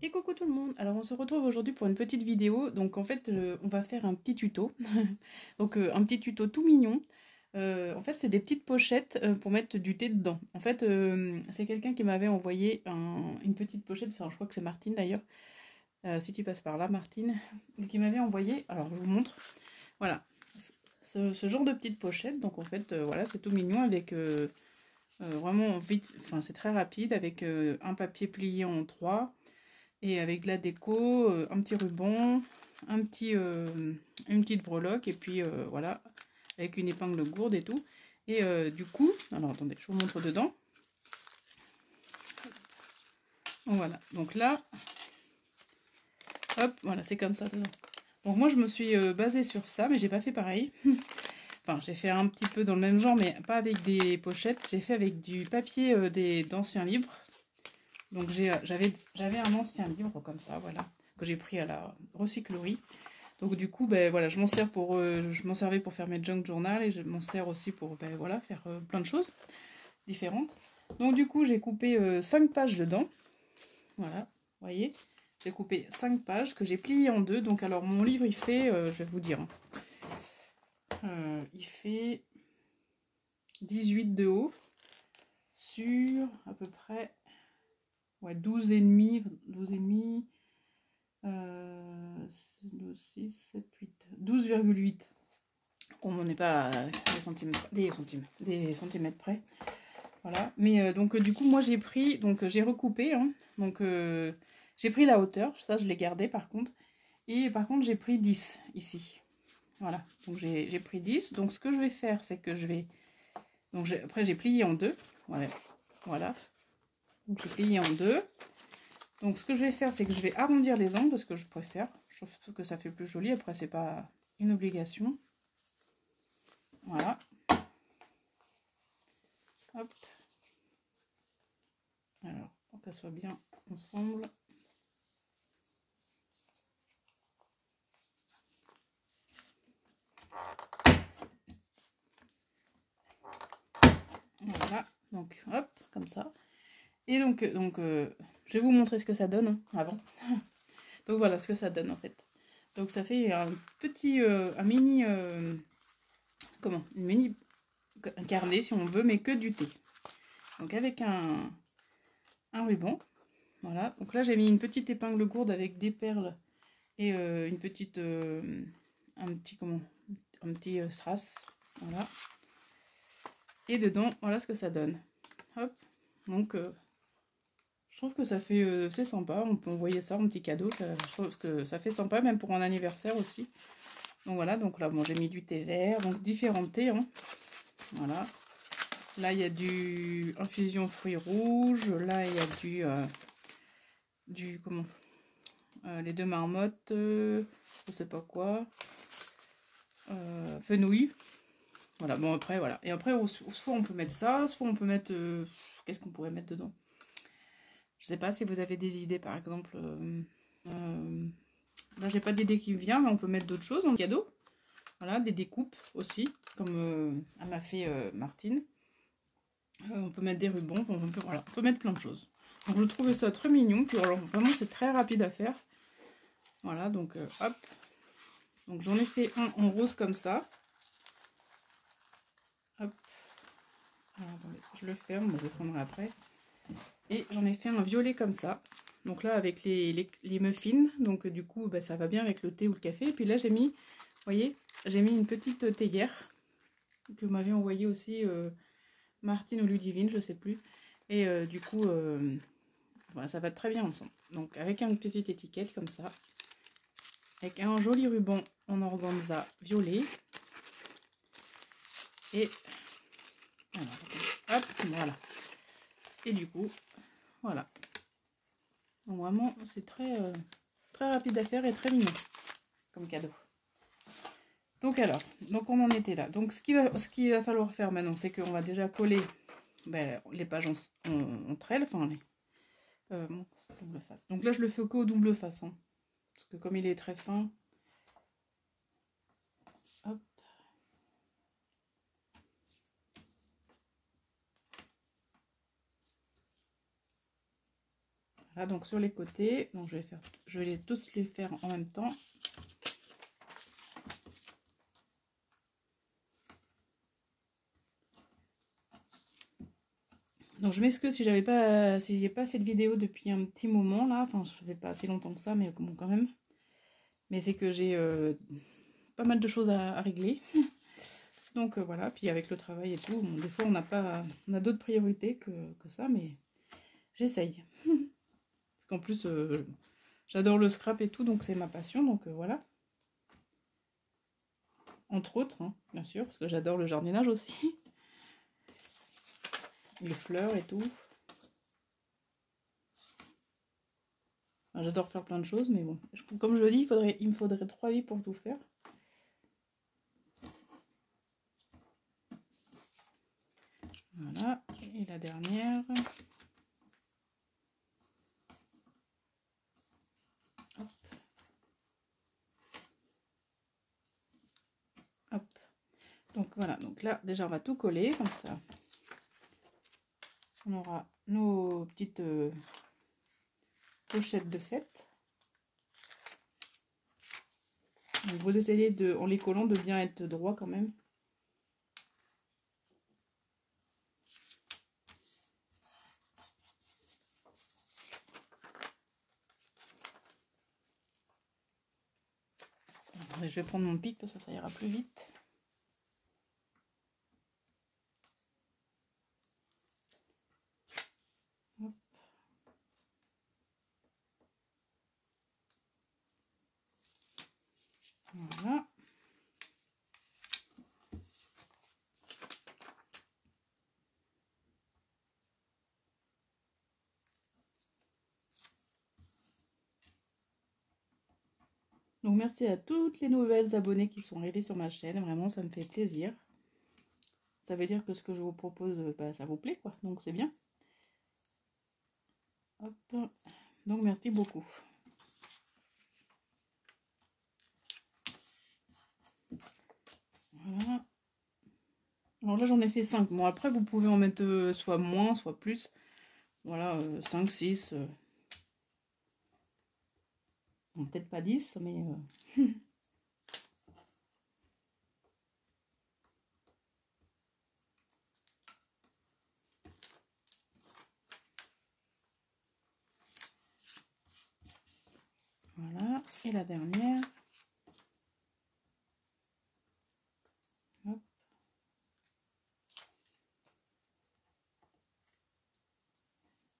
Et coucou tout le monde. Alors on se retrouve aujourd'hui pour une petite vidéo. Donc en fait on va faire un petit tuto. Donc un petit tuto tout mignon. En fait c'est des petites pochettes pour mettre du thé dedans. En fait c'est quelqu'un qui m'avait envoyé une petite pochette. Enfin je crois que c'est Martine d'ailleurs. Si tu passes par là Martine. Qui m'avait envoyé. Alors je vous montre. Voilà. Ce genre de petite pochette. Donc en fait voilà c'est tout mignon avec... vraiment vite, enfin c'est très rapide avec un papier plié en trois et avec de la déco, un petit ruban, une petite breloque et puis voilà, avec une épingle gourde et tout. Et du coup, alors attendez, je vous montre dedans. Donc, voilà, donc là, hop, voilà, c'est comme ça dedans. Donc moi je me suis basée sur ça, mais j'ai pas fait pareil. Enfin, j'ai fait un petit peu dans le même genre, mais pas avec des pochettes. J'ai fait avec du papier d'anciens livres. Donc j'avais un ancien livre comme ça, voilà, que j'ai pris à la recyclerie. Donc du coup, ben voilà, je m'en servais pour faire mes junk journal et je m'en sers aussi pour ben, voilà, faire plein de choses différentes. Donc du coup, j'ai coupé 5 pages dedans. Voilà, vous voyez, j'ai coupé 5 pages que j'ai pliées en deux. Donc alors mon livre, il fait, je vais vous dire, il fait 18 de haut sur à peu près ouais, 12 et demi, 12, 6, 7, 8, 12,8. On n'est pas à des centimètres près. Voilà. Mais donc du coup, moi j'ai pris, donc j'ai recoupé. Hein, donc j'ai pris la hauteur, ça je l'ai gardé par contre. Et par contre, j'ai pris 10 ici. Voilà. Donc j'ai pris 10. Donc ce que je vais faire, c'est que je vais. Donc après, j'ai plié en deux. Voilà. Voilà. Donc j'ai plié en deux. Donc ce que je vais faire, c'est que je vais arrondir les angles parce que je préfère. Je trouve que ça fait plus joli. Après, c'est pas une obligation. Voilà. Hop. Alors, pour qu'elle soit bien ensemble. Voilà. Donc, hop, comme ça. Et donc je vais vous montrer ce que ça donne hein, avant. Donc voilà ce que ça donne en fait. Donc ça fait un petit, un mini, un carnet si on veut, mais que du thé. Donc avec un ruban. Voilà. Donc là j'ai mis une petite épingle gourde avec des perles et une petite, un petit strass. Voilà. Et dedans, voilà ce que ça donne. Hop. Donc je trouve que ça fait, c'est sympa, on peut envoyer ça en petit cadeau, je trouve que ça fait sympa, même pour un anniversaire aussi. Donc voilà, donc là, bon, j'ai mis du thé vert, donc différents thés, hein. Voilà. Là, il y a du infusion fruits rouges, là, il y a les deux marmottes, je sais pas quoi, fenouil. Voilà, bon après, voilà. Et après, soit on peut mettre ça, soit on peut mettre, qu'est-ce qu'on pourrait mettre dedans? Je sais pas si vous avez des idées, par exemple. Là, j'ai pas d'idée qui me vient, mais on peut mettre d'autres choses en cadeau. Voilà, des découpes aussi, comme elle m'a fait Martine. On peut mettre des rubans, voilà, on peut mettre plein de choses. Donc, je trouvais ça très mignon. Puis, alors, vraiment, c'est très rapide à faire. Voilà, donc hop. Donc, j'en ai fait un en rose comme ça. Hop. Alors, attendez, je le ferme, je le fermerai après. Et j'en ai fait un violet comme ça. Donc là avec les muffins, donc du coup bah, ça va bien avec le thé ou le café. Et puis là j'ai mis, vous voyez, j'ai mis une petite théière que m'avait envoyé aussi Martine ou Ludivine, je sais plus. Et du coup voilà, ça va très bien ensemble. Donc avec une petite étiquette comme ça, avec un joli ruban en organza violet. Et alors, hop, voilà. Et du coup, voilà. Donc vraiment, c'est très, très rapide à faire et très mignon comme cadeau. Donc alors, donc on en était là. Donc ce qu'il va falloir faire maintenant, c'est qu'on va déjà coller les pages entre elles. Enfin, double face. Donc là, je le fais qu'au double face. Hein, parce que comme il est très fin... Hop. Voilà, donc sur les côtés, donc je vais tous les faire en même temps. Donc je m'excuse si j'ai pas fait de vidéo depuis un petit moment là, enfin je fais pas assez longtemps que ça, mais bon, quand même. Mais c'est que j'ai pas mal de choses à régler. Donc voilà, puis avec le travail et tout, bon, des fois on a d'autres priorités que ça, mais j'essaye. Parce qu'en plus j'adore le scrap et tout, donc c'est ma passion, donc voilà. Entre autres, hein, bien sûr, parce que j'adore le jardinage aussi. Les fleurs et tout. Enfin, j'adore faire plein de choses, mais bon. Comme je le dis, il me faudrait 3 vies pour tout faire. Voilà, et la dernière. Hop. Hop. Donc voilà, donc là déjà on va tout coller comme ça. On aura nos petites pochettes de fête. Donc vous essayez de, en les collant, de bien être droit quand même. Je vais prendre mon pic parce que ça ira plus vite. Hop. Voilà. Donc merci à toutes les nouvelles abonnées qui sont arrivées sur ma chaîne, vraiment ça me fait plaisir. Ça veut dire que ce que je vous propose, bah, ça vous plaît quoi, donc c'est bien. Hop. Donc merci beaucoup. Voilà. Alors là j'en ai fait 5. Bon après vous pouvez en mettre soit moins, soit plus. Voilà, 5, 6. Bon, peut-être pas 10, mais... Voilà, et la dernière. Hop.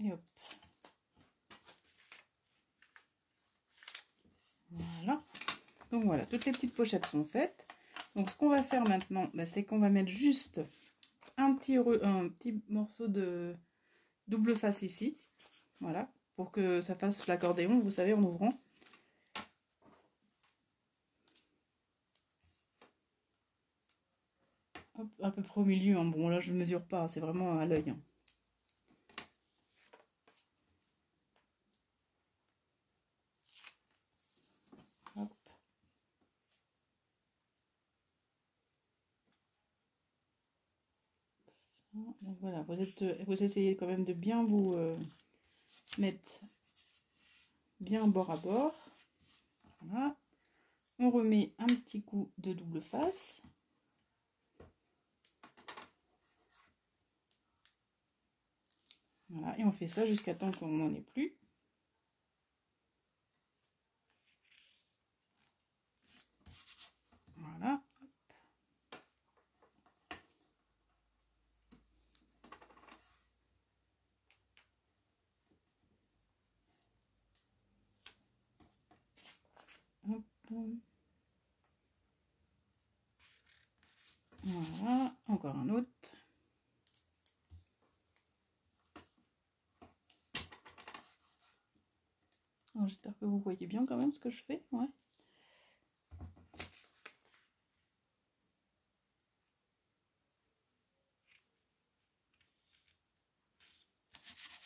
Et hop. Voilà. Donc voilà, toutes les petites pochettes sont faites. Donc ce qu'on va faire maintenant, bah, c'est qu'on va mettre juste un petit morceau de double face ici. Voilà, pour que ça fasse l'accordéon, vous savez, en ouvrant. Hop, à peu près au milieu. Hein. Bon, là, je ne mesure pas, c'est vraiment à l'œil. Hein. Hop. Donc voilà, vous essayez quand même de bien vous mettre bien bord à bord. Voilà. On remet un petit coup de double face. Voilà, et on fait ça jusqu'à temps qu'on n'en ait plus. Voilà. Hop. Voilà, encore un autre. J'espère que vous voyez bien quand même ce que je fais. Ouais.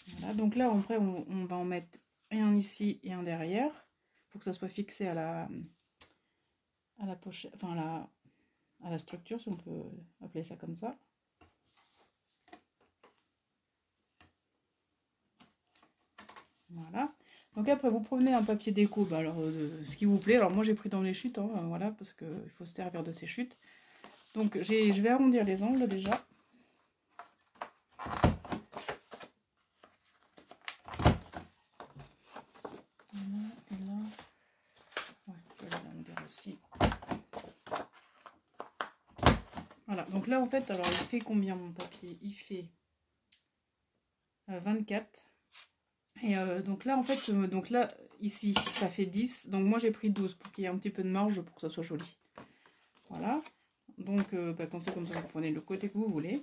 Voilà, donc là après on va en mettre un ici et un derrière pour que ça soit fixé à la pochette, enfin à la structure, si on peut appeler ça comme ça. Voilà. Donc après, vous prenez un papier déco, bah alors ce qui vous plaît. Alors moi, j'ai pris dans les chutes, hein, voilà, parce qu'il faut se servir de ces chutes. Donc je vais arrondir les angles déjà. Voilà, et là, ouais, je vais les arrondir aussi. Voilà, donc là en fait, alors il fait combien mon papier? Il fait 24. Et donc là en fait, donc là, ici, ça fait 10. Donc moi j'ai pris 12 pour qu'il y ait un petit peu de marge pour que ça soit joli. Voilà. Donc bah, quand c'est comme ça, vous prenez le côté que vous voulez.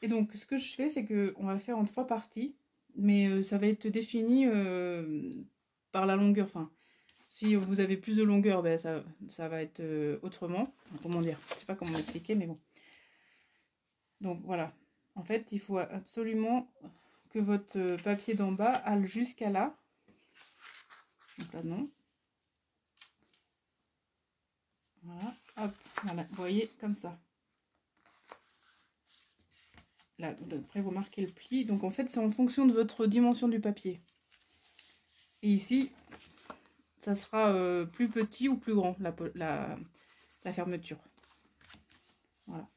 Et donc ce que je fais, c'est qu'on va faire en 3 parties. Mais ça va être défini par la longueur. Enfin, si vous avez plus de longueur, ben, ça va être autrement. Comment dire? Je sais pas comment expliquer, mais bon. Donc voilà. En fait, il faut absolument que votre papier d'en bas aille jusqu'à là. Donc là, non. Voilà. Hop. Voilà. Vous voyez, comme ça. Là, après, vous marquez le pli. Donc en fait, c'est en fonction de votre dimension du papier. Et ici, ça sera plus petit ou plus grand, la fermeture. Voilà.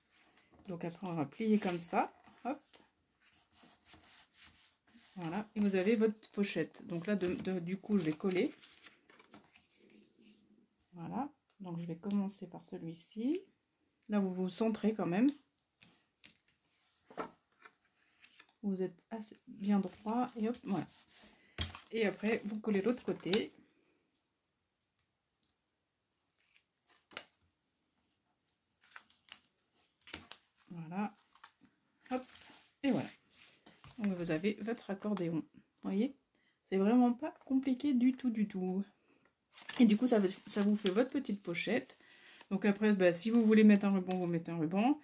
Donc après, on va plier comme ça. Hop. Voilà. Et vous avez votre pochette. Donc là, du coup, je vais coller. Voilà. Donc je vais commencer par celui-ci. Là, vous vous centrez quand même. Vous êtes assez bien droit. Et hop, voilà. Et après, vous collez l'autre côté. Voilà. Hop. Et voilà. Donc vous avez votre accordéon. Vous voyez? C'est vraiment pas compliqué du tout, du tout. Et du coup, ça vous fait votre petite pochette. Donc après, bah, si vous voulez mettre un ruban, vous mettez un ruban.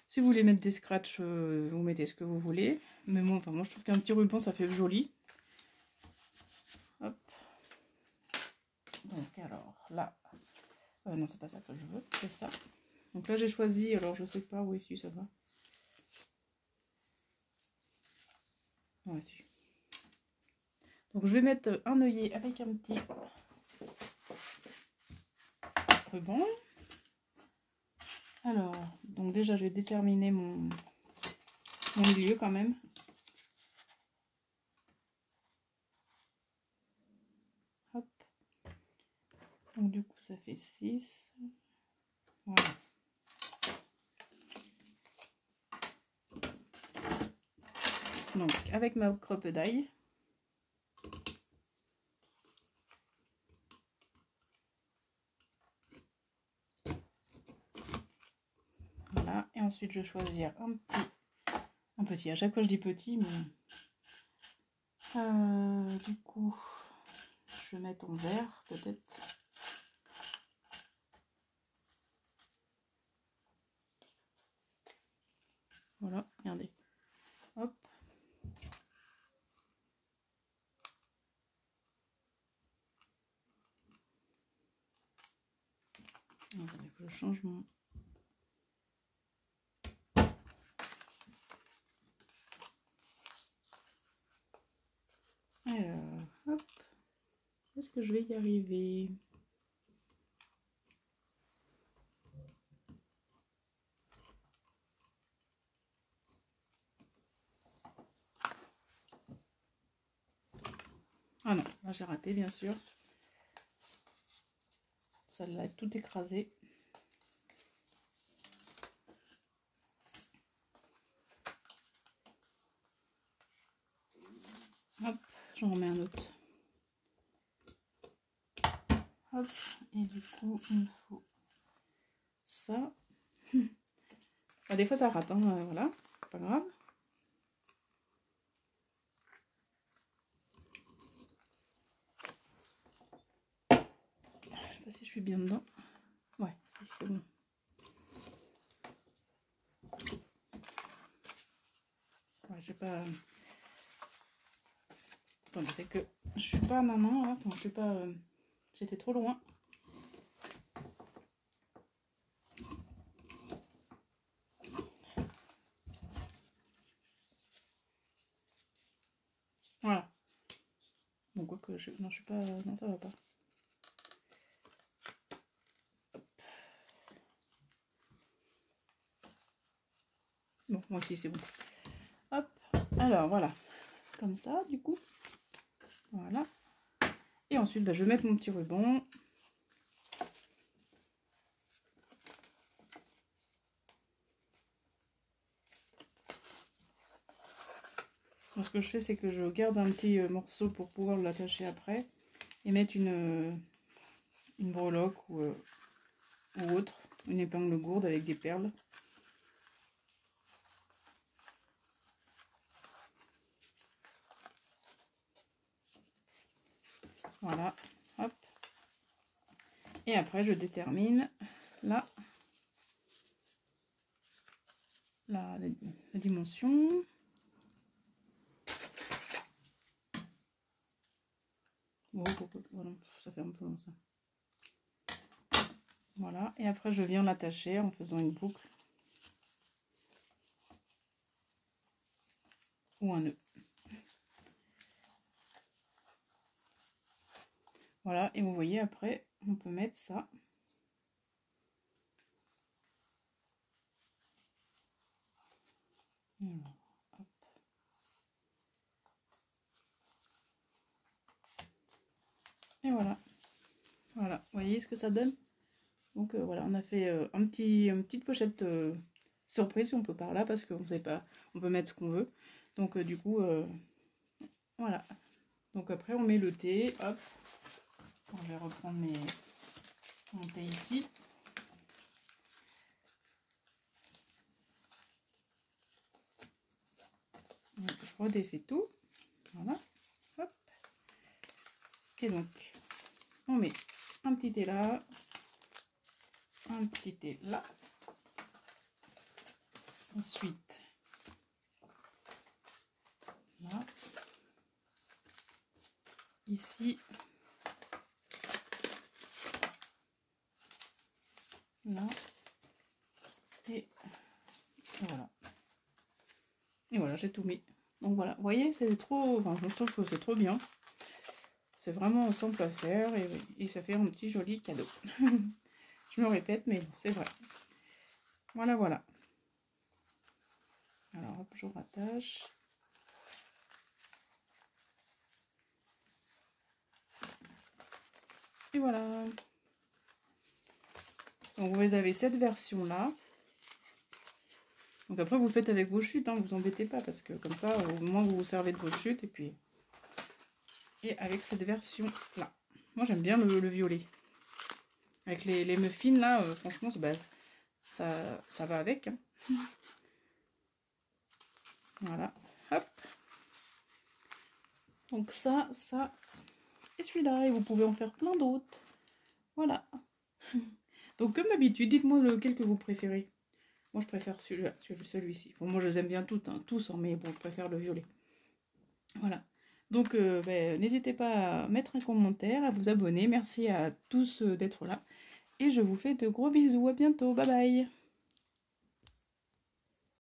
Si vous voulez mettre des scratchs, vous mettez ce que vous voulez. Mais moi, enfin, moi je trouve qu'un petit ruban, ça fait joli. Hop. Donc alors, là... non, c'est pas ça que je veux, c'est ça. Donc là, j'ai choisi, alors je sais pas, oui, si ça va. Ouais, si. Donc je vais mettre un œillet avec un petit ruban. Alors, donc déjà, je vais déterminer mon milieu quand même. Hop. Donc du coup, ça fait 6. Voilà. Donc, avec ma crocodile. Voilà. Et ensuite, je vais choisir un petit. À chaque fois, je dis petit, mais... du coup, je vais mettre en vert, peut-être. Voilà, regardez. Hop. Il faudrait que je change mon... Alors, hop. Est-ce que je vais y arriver? Ah non, là j'ai raté, bien sûr. Celle-là est tout écrasée. Hop, j'en remets un autre. Hop, et du coup, il me faut ça. Bah, des fois ça rate, hein, voilà, pas grave. Je sais pas si je suis bien dedans. Ouais, c'est bon. Ouais, j'ai pas... Attendez, c'est que je suis pas à ma main, là. Enfin, je suis pas... J'étais trop loin. Voilà. non, je suis pas... Non, ça va pas. Bon, moi aussi, c'est bon. Hop, alors voilà. Comme ça, du coup. Voilà. Et ensuite, bah, je vais mettre mon petit ruban. Donc, ce que je fais, c'est que je garde un petit morceau pour pouvoir l'attacher après. Et mettre une breloque ou autre. Une épingle gourde avec des perles. Voilà, hop. Et après, je détermine là la dimension. Oh, voilà, ça fait un peu long ça. Voilà, et après je viens l'attacher en faisant une boucle ou un nœud. Voilà, et vous voyez après, on peut mettre ça. Alors, hop. Et voilà. Voilà, vous voyez ce que ça donne? Donc voilà, on a fait une petite pochette surprise, si on peut par là, parce qu'on ne sait pas, on peut mettre ce qu'on veut. Donc du coup, voilà. Donc après, on met le thé, hop. Bon, je vais reprendre mon thé ici. Donc, je redéfais tout. Voilà. Hop. Et donc, on met un petit thé là. Un petit thé là. Ensuite, là. Ici. Là. Et voilà. Et voilà, j'ai tout mis. Donc voilà, vous voyez, c'est trop... Enfin, je trouve que c'est trop bien. C'est vraiment simple à faire et ça fait un petit joli cadeau. Je me répète, mais c'est vrai. Voilà, voilà. Alors, hop, je rattache. Et voilà. Donc, vous avez cette version-là. Donc après, vous le faites avec vos chutes, hein, vous embêtez pas, parce que comme ça, au moins, vous vous servez de vos chutes, et puis... Et avec cette version-là. Moi, j'aime bien le violet. Avec les muffins, là, franchement, bah, ça va avec. Hein. Voilà. Hop. Donc ça, et celui-là. Et vous pouvez en faire plein d'autres. Voilà. Donc comme d'habitude, dites-moi lequel que vous préférez. Moi, je préfère celui-ci. Bon, moi, je les aime bien toutes, hein, tous, hein, mais bon, je préfère le violet. Voilà. Donc, n'hésitez pas à mettre un commentaire, à vous abonner. Merci à tous d'être là. Et je vous fais de gros bisous. À bientôt. Bye bye.